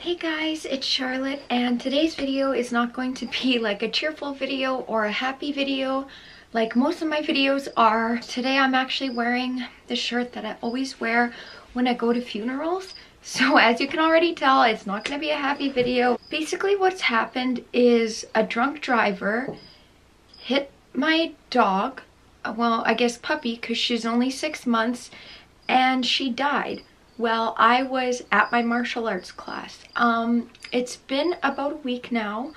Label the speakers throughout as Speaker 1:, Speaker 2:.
Speaker 1: Hey guys, it's Charlotte, and today's video is not going to be like a cheerful video or a happy video like most of my videos are. Today I'm actually wearing the shirt that I always wear when I go to funerals. So as you can already tell, it's not going to be a happy video. Basically what's happened is a drunk driver hit my dog, well I guess puppy, because she's only 6 months, and she died. Well, I was at my martial arts class. It's been about a week now,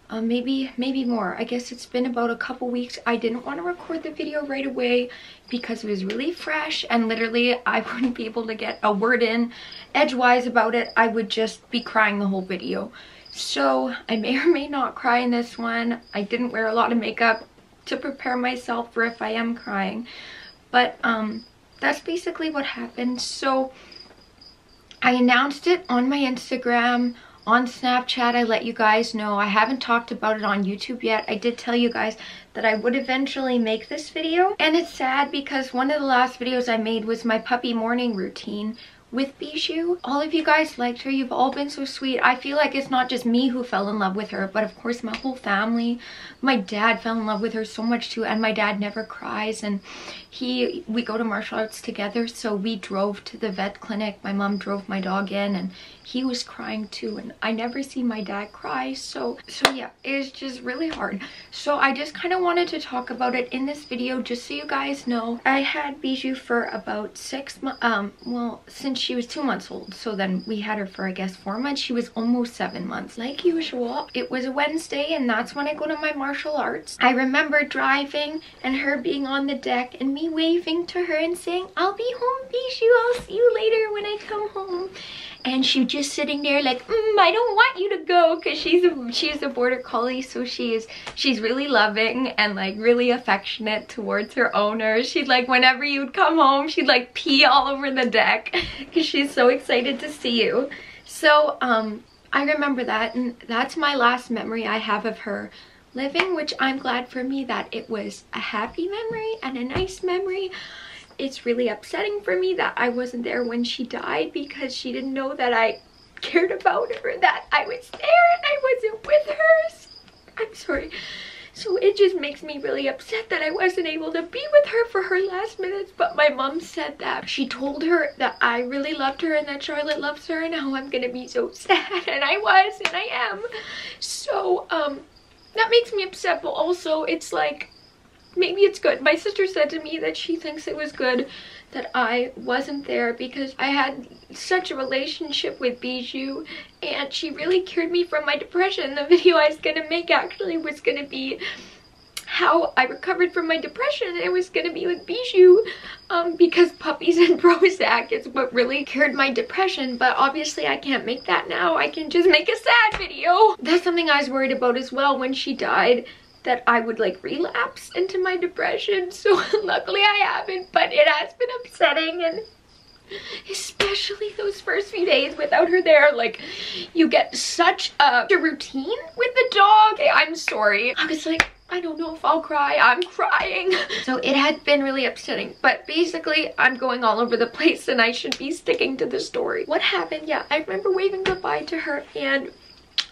Speaker 1: maybe more. I guess it's been about a couple weeks. I didn't want to record the video right away because it was really fresh, and literally I wouldn't be able to get a word in edgewise about it. I would just be crying the whole video. So I may or may not cry in this one. I didn't wear a lot of makeup to prepare myself for if I am crying. But that's basically what happened. So I announced it on my Instagram, on Snapchat. I let you guys know. I haven't talked about it on YouTube yet. I did tell you guys that I would eventually make this video. And it's sad because one of the last videos I made was my puppy morning routine with Bijou. All of you guys liked her. You've all been so sweet. I feel like it's not just me who fell in love with her, but of course my whole family. My dad fell in love with her so much too, and my dad never cries, and we go to martial arts together, so we drove to the vet clinic. My mom drove my dog in, and he was crying too, and I never see my dad cry. So yeah, it's just really hard. So I just kind of wanted to talk about it in this video, just so you guys know. I had Bijou for about 6 months, well, since she was 2 months old. So then we had her for, I guess, 4 months. She was almost 7 months. Like usual, it was a Wednesday, and that's when I go to my martial arts. I remember driving and her being on the deck and me waving to her and saying, "I'll be home, Bijou. I'll see you later when I come home." And she just sitting there like, I don't want you to go, because she's a border collie, so she's really loving and like really affectionate towards her owner. She'd like, whenever you'd come home, she'd like pee all over the deck because she's so excited to see you. So I remember that, and that's my last memory I have of her living, which I'm glad for me that it was a happy memory and a nice memory. It's really upsetting for me that I wasn't there when she died, because she didn't know that I cared about her, that I was there and I wasn't with her. I'm sorry. So it just makes me really upset that I wasn't able to be with her for her last minutes. But my mom said that she told her that I really loved her and that Charlotte loves her, and now I'm gonna be so sad. And I was, and I am. So that makes me upset, but also it's like, maybe it's good. My sister said to me that she thinks it was good that I wasn't there, because I had such a relationship with Bijou and she really cured me from my depression. The video I was gonna make actually was gonna be how I recovered from my depression. It was gonna be with Bijou, because puppies and Prozac is what really cured my depression, but obviously I can't make that now. I can just make a sad video. That's something I was worried about as well when she died, that I would like relapse into my depression. So luckily I haven't, but it has been upsetting, and especially those first few days without her there. Like, you get such a routine with the dog. I'm sorry. I was like, I don't know if I'll cry. I'm crying. So it had been really upsetting, but basically I'm going all over the place and I should be sticking to the story. What happened? Yeah, I remember waving goodbye to her, and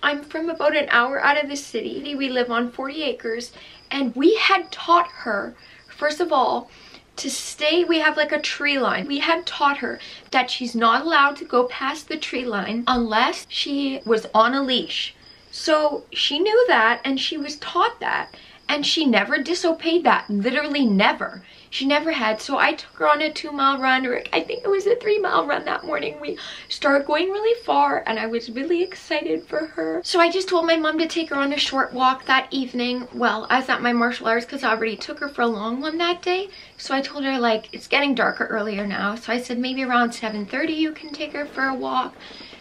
Speaker 1: I'm from about an hour out of the city. We live on 40 acres, and we had taught her, first of all, to stay. We have like a tree line. We had taught her that she's not allowed to go past the tree line unless she was on a leash. So she knew that, and she was taught that, and she never disobeyed that. Literally never. She never had. So I took her on a 2-mile run, or I think it was a 3-mile run that morning. We started going really far, and I was really excited for her. So I just told my mom to take her on a short walk that evening. Well, I was at my martial arts because I already took her for a long one that day. So I told her, like, it's getting darker earlier now. So I said maybe around 7:30 you can take her for a walk.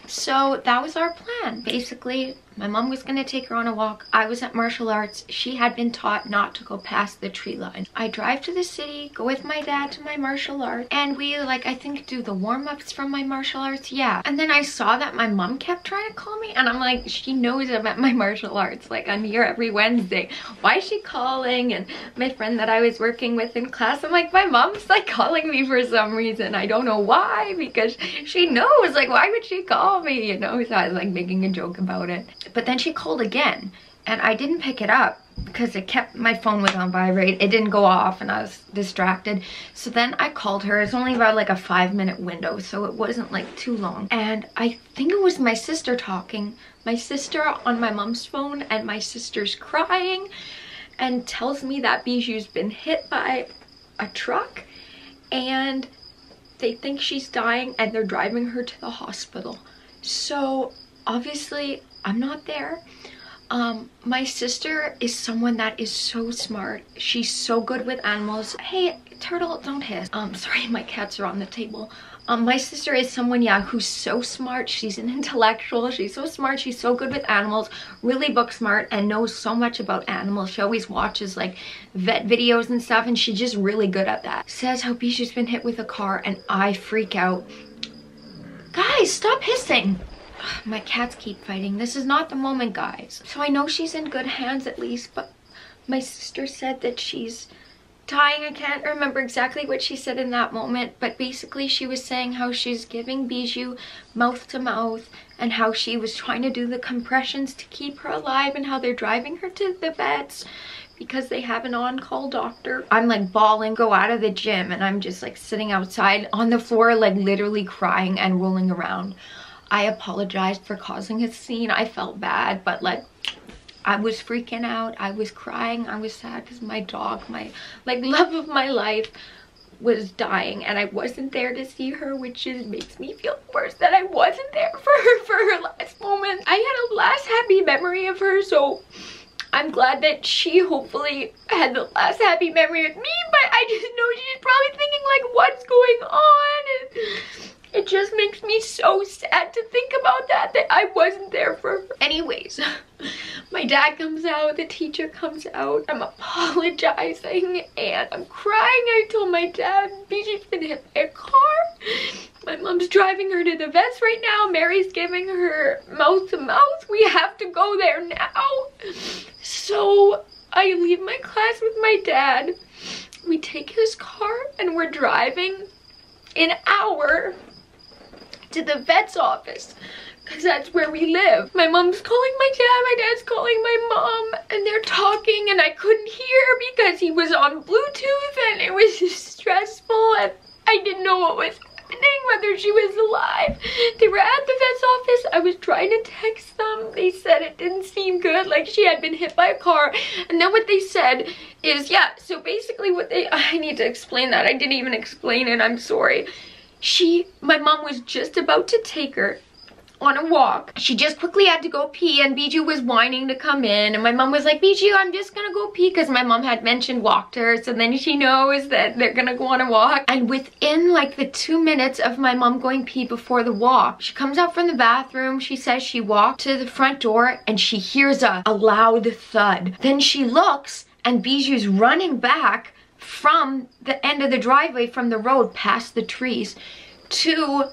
Speaker 1: So that was our plan. Basically, My mom was gonna take her on a walk. I was at martial arts. She had been taught not to go past the tree line. I drive to the city, go with my dad to my martial arts, and we like, I think, do the warm-ups from my martial arts. Yeah. And then I saw that my mom kept trying to call me, and I'm like, she knows I'm at my martial arts. Like, I'm here every Wednesday. Why is she calling? And my friend that I was working with in class, I'm like, my mom's like calling me for some reason. I don't know why, because she knows. Like, why would she call me? You know, so I was like making a joke about it. But then she called again, and I didn't pick it up because my phone was on vibrate. It didn't go off and I was distracted. So then I called her. It's only about like a 5-minute window, so it wasn't like too long. And I think it was my sister talking. My sister on my mom's phone, and my sister's crying and tells me that Bijou's been hit by a truck and they think she's dying and they're driving her to the hospital. So obviously I'm not there. My sister is someone that is so smart. She's so good with animals. Hey, turtle, don't hiss. Sorry, my cats are on the table. My sister is someone, yeah, who's so smart. She's an intellectual. She's so smart. She's so good with animals, really book smart, and knows so much about animals. She always watches like vet videos and stuff, and she's just really good at that. Says how Bijou's been hit with a car, and I freak out. Guys, stop hissing. My cats keep fighting. This is not the moment, guys. So I know she's in good hands at least, but my sister said that she's dying. I can't remember exactly what she said in that moment, but basically she was saying how she's giving Bijou mouth to mouth and how she was trying to do the compressions to keep her alive and how they're driving her to the vets because they have an on-call doctor. I'm like bawling, go out of the gym, and I'm just like sitting outside on the floor, like literally crying and rolling around. I apologized for causing a scene. I felt bad, but like I was freaking out. I was crying. I was sad because my dog, my like love of my life, was dying, and I wasn't there to see her, which just makes me feel worse that I wasn't there for her last moment. I had a last happy memory of her, so I'm glad that she hopefully had the last happy memory with me, but I just know she's probably thinking like, what's going on? And it just makes me so sad to think about that I wasn't there for her. Anyways, my dad comes out, the teacher comes out. I'm apologizing and I'm crying. I told my dad Bijou's been hit by a car. My mom's driving her to the vets right now. Mary's giving her mouth to mouth. We have to go there now. So I leave my class with my dad. We take his car and we're driving an hour to the vet's office because that's where we live. My mom's calling my dad, my dad's calling my mom, and they're talking, and I couldn't hear because he was on Bluetooth, and it was just stressful, and I didn't know what was happening, whether she was alive. They were at the vet's office. I was trying to text them. They said it didn't seem good, like she had been hit by a car. And then what they said is, yeah, so basically I need to explain that. I didn't even explain it, I'm sorry. My mom was just about to take her on a walk. She just quickly had to go pee, and Bijou was whining to come in, and my mom was like, Bijou, I'm just gonna go pee, because my mom had mentioned walked her, so then she knows that they're gonna go on a walk. And within like the 2 minutes of my mom going pee before the walk, she comes out from the bathroom. She says she walked to the front door and she hears a loud thud. Then she looks, and Bijou's running back from the end of the driveway, from the road past the trees to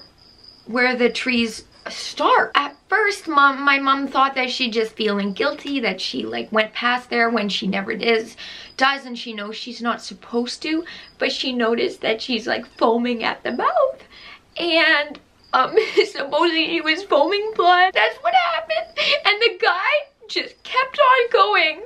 Speaker 1: where the trees start. At first, my mom thought that she's just feeling guilty that she like went past there when she never does, and she knows she's not supposed to, but she noticed that she's like foaming at the mouth, and supposedly she was foaming blood. That's what happened. And the guy just kept on going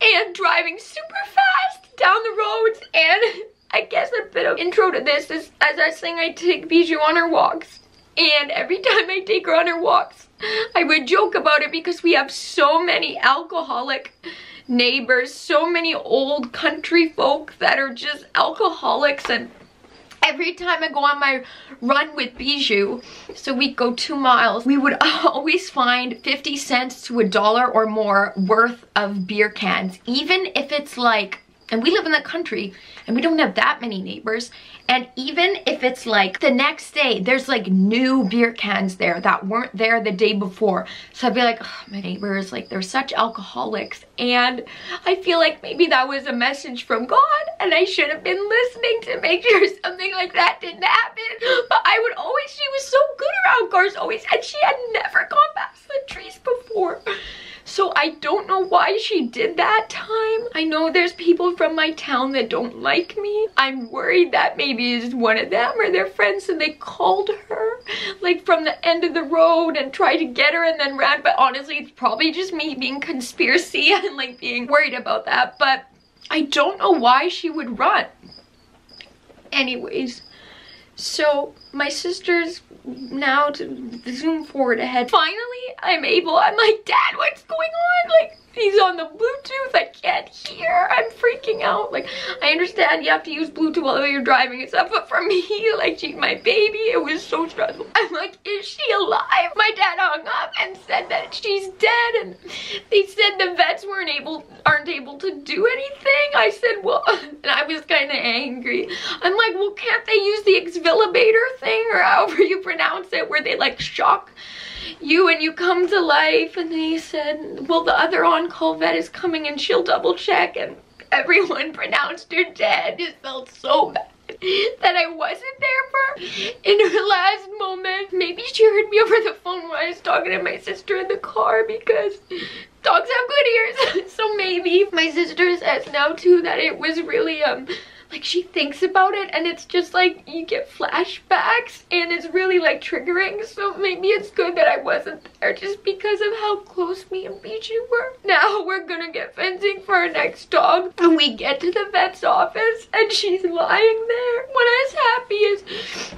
Speaker 1: and driving super fast down the roads. And I guess a bit of intro to this is, as I was saying, I take Bijou on her walks. And every time I take her on her walks, I would joke about it because we have so many alcoholic neighbors, so many old country folk that are just alcoholics. And every time I go on my run with Bijou, so we go 2 miles, we would always find 50 cents to $1 or more worth of beer cans, even if it's like And we live in the country and we don't have that many neighbors. And even if it's like the next day, there's like new beer cans there that weren't there the day before. So I'd be like, oh, my neighbors, like they're such alcoholics. And I feel like maybe that was a message from God and I should have been listening to make sure something like that didn't happen. But I would always, she was so good around cars always, and she had never gone past the trees before. So I don't know why she did that time. I know there's people from my town that don't like me. I'm worried that maybe it's one of them or their friends, and they called her like from the end of the road and tried to get her and then ran. But honestly, it's probably just me being conspiracy and like being worried about that. But I don't know why she would run. Anyways, so my sister's now to zoom forward ahead. Finally, I'm like, Dad, what's going on? Like, he's on the Bluetooth. I can't hear. I'm freaking out. Like, I understand you have to use Bluetooth while you're driving and stuff, but for me, like, she's my baby. It was so stressful. I'm like, is she alive? My dad hung up and said that she's dead, and they said the vets aren't able to do anything. I said, well, and I was kind of angry. I'm like, well, can't they use the exvilibator thing, or however you pronounce it, where they like shock you and you come to life? And they said, well, the other on-call vet is coming and she'll double check, and everyone pronounced her dead. It felt so bad that I wasn't there for in her last moment. Maybe she heard me over the phone when I was talking to my sister in the car, because dogs have good ears. So maybe my sister says now too that it was really like, she thinks about it and it's just like you get flashbacks and it's really like triggering. So maybe it's good that I wasn't there, just because of how close me and Bijou were. Now we're gonna get fencing for our next dog, and we get to the vet's office and she's lying there. What I was happy is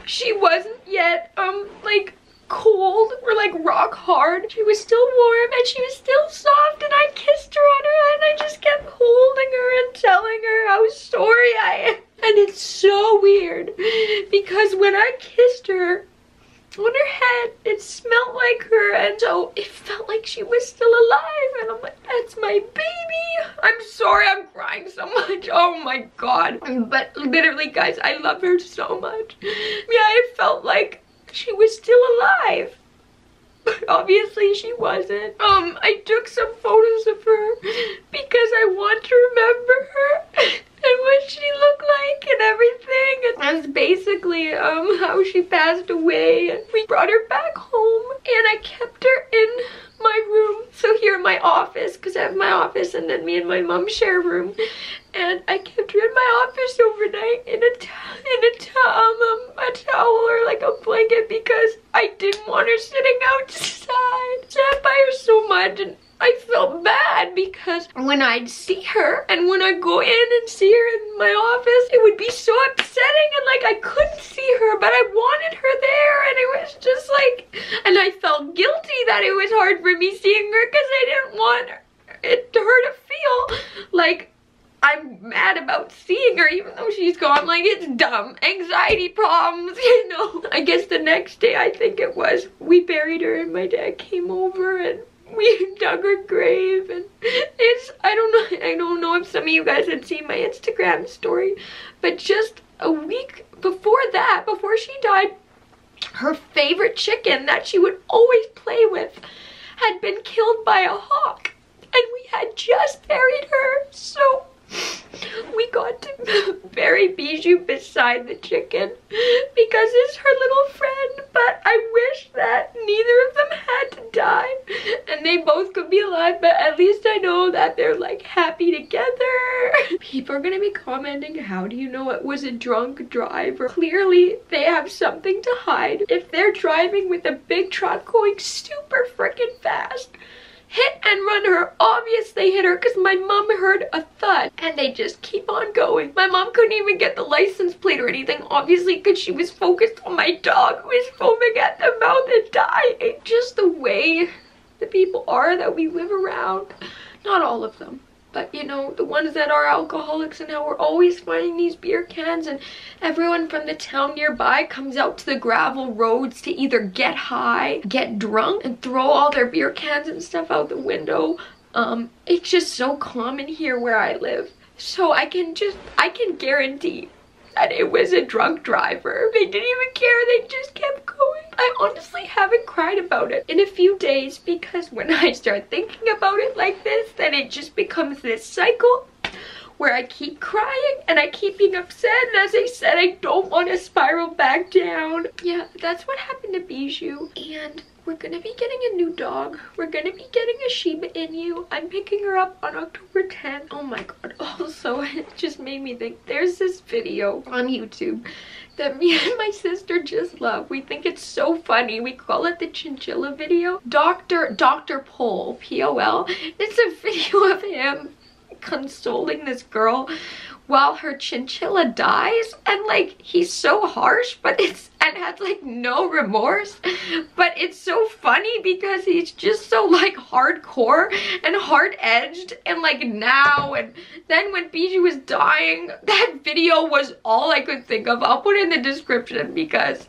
Speaker 1: she wasn't yet like cold or like rock hard. She was still warm and she was still soft, and I kissed her on her head and I just kept holding her and telling her how sorry I am. And it's so weird because when I kissed her on her head, it smelled like her, and so it felt like she was still alive. And I'm like, that's my baby. I'm sorry I'm crying so much. Oh my God. But literally, guys, I love her so much. Yeah, it felt like she was still alive, but obviously she wasn't. I took some photos of her because I want to remember her and what she looked like and everything. And that's basically how she passed away. And we brought her back home, and I kept her in my room. So here in my office, because I have my office and then me and my mom share a room. And I kept her in my office overnight in a towel or like a blanket, because I didn't want her sitting outside. I sat by her so much, and I felt bad because when I'd see her and when I go in and see her in my office, it would be so upsetting, and like I couldn't see her, but I wanted her there, and it was just like, and I felt guilty that it was hard for me seeing her because I didn't want her to feel like I'm mad about seeing her even though she's gone. Like, it's dumb. Anxiety problems, you know. I guess the next day, I think it was, we buried her and my dad came over and we dug her grave. And it's, I don't know if some of you guys had seen my Instagram story, but just a week before that, before she died, her favorite chicken that she would always play with had been killed by a hawk, and we had just buried her. So we got to bury Bijou beside the chicken because it's her little friend, but I wish that neither of them had to die and they both could be alive, but at least I know that they're like happy together. People are gonna be commenting, how do you know it was a drunk driver? Clearly they have something to hide. If they're driving with a big truck going super freaking fast, hit and run her, obvious they hit her, because my mom heard a thud and they just keep on going. My mom couldn't even get the license plate or anything, obviously, because she was focused on my dog who was foaming at the mouth and dying. Just the way the people are that we live around. Not all of them, but you know, the ones that are alcoholics, and how we're always finding these beer cans, and everyone from the town nearby comes out to the gravel roads to either get high, get drunk, and throw all their beer cans and stuff out the window. It's just so common here where I live. So I can guarantee that it was a drunk driver. They didn't even care, they just kept going. I honestly haven't cried about it in a few days, because when I start thinking about it like this, then it just becomes this cycle where I keep crying and I keep being upset, and as I said, I don't want to spiral back down. Yeah, that's what happened to Bijou, and we're gonna be getting a new dog. We're gonna be getting a Shiba Inu. I'm picking her up on October 10th. Oh my god. Also, it just made me think, there's this video on YouTube that me and my sister just love. We think it's so funny. We call it the chinchilla video. Dr. Pol, P-O-L. It's a video of him consoling this girl while her chinchilla dies, and like he's so harsh and has like no remorse, but it's so funny because he's just so like hardcore and hard-edged, and like now, and then when Bijou was dying, that video was all I could think of. I'll put it in the description because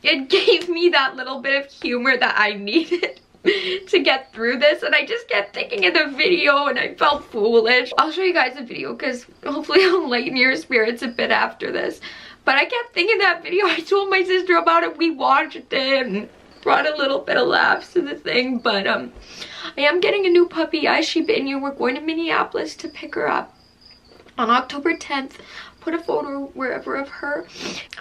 Speaker 1: it gave me that little bit of humor that I needed to get through this, and I just kept thinking of the video and I felt foolish. I'll show you guys the video because hopefully I'll lighten your spirits a bit after this. But I kept thinking that video. I told my sister about it, we watched it and brought a little bit of laughs to the thing. But I am getting a new puppy, Shiba Inu. We're going to Minneapolis to pick her up on October 10th. Put a photo wherever of her,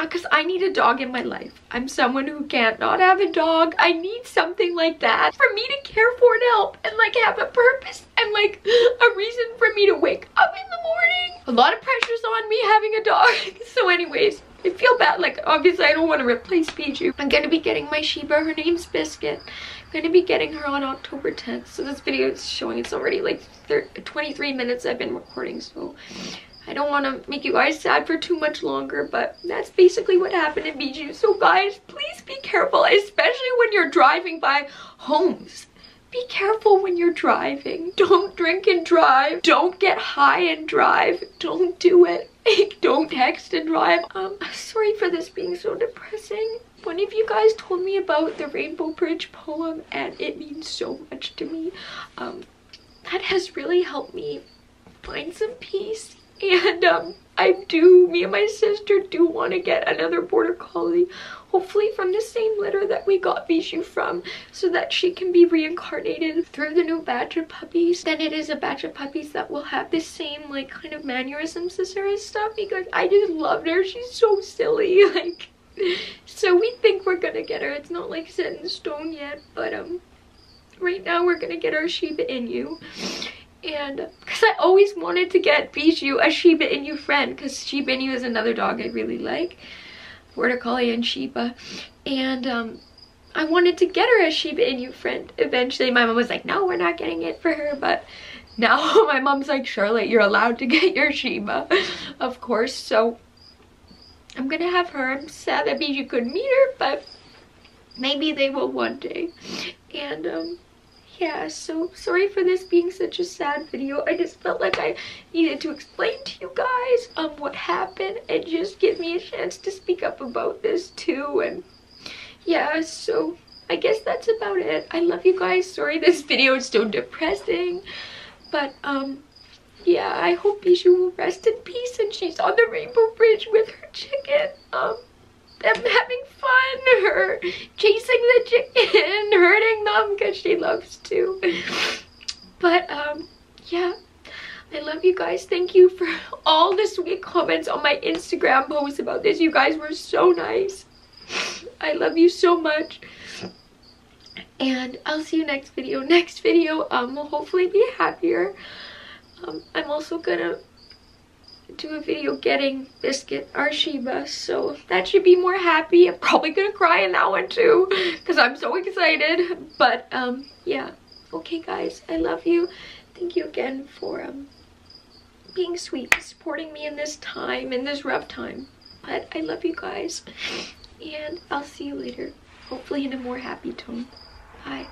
Speaker 1: because I need a dog in my life. I'm someone who can't not have a dog. I need something like that for me to care for and help, and like have a purpose and like a reason for me to wake up in the morning. A lot of pressure's on me having a dog. So anyways, I feel bad. Like obviously I don't want to replace Bijou. I'm gonna be getting my Shiba. Her name's Biscuit. I'm gonna be getting her on October 10th. So this video is showing, it's already like 23 minutes I've been recording, so I don't want to make you guys sad for too much longer, but that's basically what happened to Bijou. So guys, please be careful, especially when you're driving by homes. Be careful when you're driving. Don't drink and drive. Don't get high and drive. Don't do it. Don't text and drive. Sorry for this being so depressing. One of you guys told me about the Rainbow Bridge poem, and it means so much to me. That has really helped me find some peace. And me and my sister do want to get another border collie, hopefully from the same litter that we got Bijou from, so that she can be reincarnated through the new batch of puppies. Then it is a batch of puppies that will have the same like kind of mannerisms as her and stuff, because I just loved her. She's so silly, like. So we think we're gonna get her. It's not like set in stone yet, but right now we're gonna get our Shiba Inu. And because I always wanted to get Bijou a Shiba Inu friend, because Shiba Inu is another dog I really like, Border Collie and Shiba, and I wanted to get her a Shiba Inu friend. Eventually my mom was like, no, we're not getting it for her, but now my mom's like, Charlotte, you're allowed to get your Shiba, of course. So I'm gonna have her. I'm sad that Bijou couldn't meet her, but maybe they will one day. And yeah, so sorry for this being such a sad video. I just felt like I needed to explain to you guys what happened and just give me a chance to speak up about this too. And yeah, so I guess that's about it. I love you guys. Sorry this video is so depressing, but yeah, I hope Bijou will rest in peace and she's on the Rainbow Bridge with her chicken. Them having fun, her chasing the chicken, hurting them because she loves to. But yeah, I love you guys. Thank you for all the sweet comments on my Instagram post about this. You guys were so nice. I love you so much. And I'll see you next video. Next video will hopefully be happier. I'm also gonna do a video getting Biscuit, our Shiba, so that should be more happy. I'm probably gonna cry in that one too because I'm so excited. But yeah, okay guys, I love you. Thank you again for being sweet, supporting me in this time, in this rough time. But I love you guys, and I'll see you later, hopefully in a more happy tone. Bye.